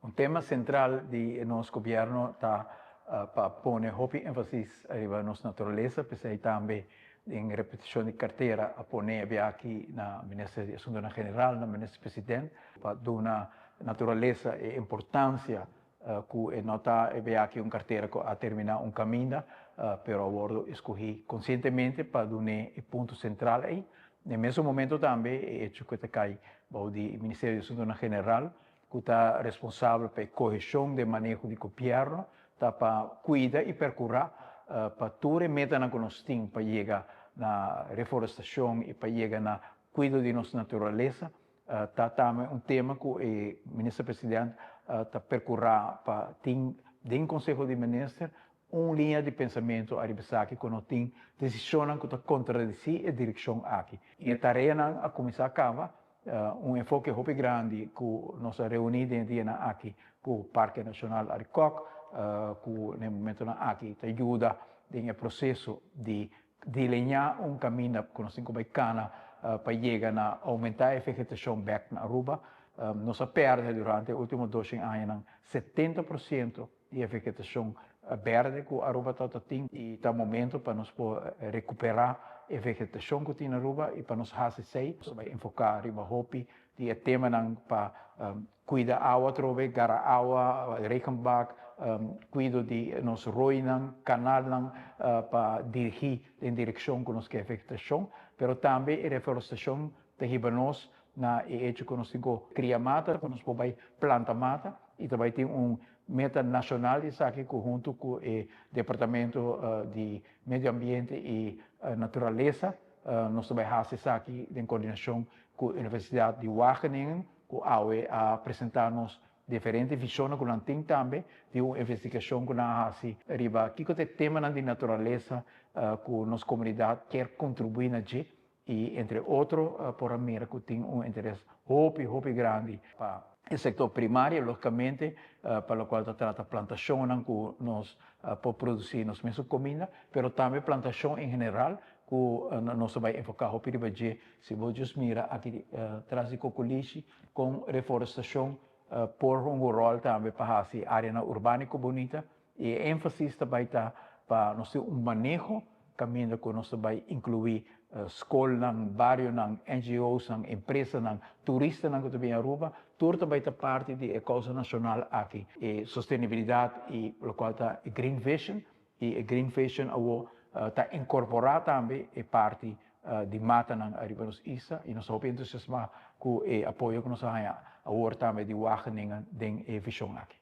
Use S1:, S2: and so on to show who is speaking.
S1: Un tema central de nosso governo está para pôr énfasis na nossa natureza, porque também em repetição de carteira a pôr aqui na Ministério de Assuntos General, na Ministério Presidente, para dar uma natureza e importância que nota aqui uma carteira que a terminar um caminho, pero agora escolhi conscientemente para dar o ponto central aí. No mesmo momento também é hecho que cai do Ministério de Assuntos General, que está responsável pela correção de manejo de governo, está para cuidar e percorrer para toda a meta que nós temos para chegar na reflorestação e para chegar na cuidado de nossa natureza. Está também um tema que o ministro-presidente está percorrer para ter dentro do Conselho de Ministros uma linha de pensamento a que nós temos decisões que estão contradizer a direção aqui. E a tarefa a começar a cava um enfoque muito grande que nós reunimos aqui com o Parque Nacional Aricoc, que no momento aqui ajuda no processo de delinear um caminho que nós temos bacana para chegar a aumentar a vegetação back na Aruba. Nós perdemos durante os últimos 2 anos 70% de vegetação verde que a Aruba tem e está momento para nós recuperar a vegetação que tem na Aruba e para nós fazer isso, vai enfocar em hopi de tema para cuidar água, trove, gara água, regenbak, cuido de nos roinan, canal para dirigir em direção que nós quer vegetação, pero também a reflorestação de nós na hecho que nós temos criar mata, que nós podemos plantar mata e também tem meta nacional isso aqui junto com o Departamento de Meio Ambiente e Natureza. Nós também fazemos isso aqui em coordenação com a Universidade de Wageningen, que a apresentar-nos diferentes visões que nós temos também de uma investigação que nós fazemos. Aqui que tema de natureza que a nossa comunidade quer contribuir na e entre outros por América tem um interesse muito grande para o setor primário, logicamente, para o qual trata plantação que nós podemos produzir nos mesmos comida, mas também plantação em geral, que nós vamos enfocar o primeiro se vocês miram aqui atrás de Coculichi, com reflorestação por um rol também para fazer área urbana bonita, e ênfase também está para nós ter um manejo caminho que nós vai incluir escola, bairro, NGOs, empresas, turistas que também Aruba, tudo também é parte da causa nacional aqui. E sustentabilidade e o qual está Green Vision e a Green Vision está incorporada também é parte de mata na Aribanos Isa e nós estamos entusiasmados com o apoio que nós temos agora também de Wageningen em visão aqui.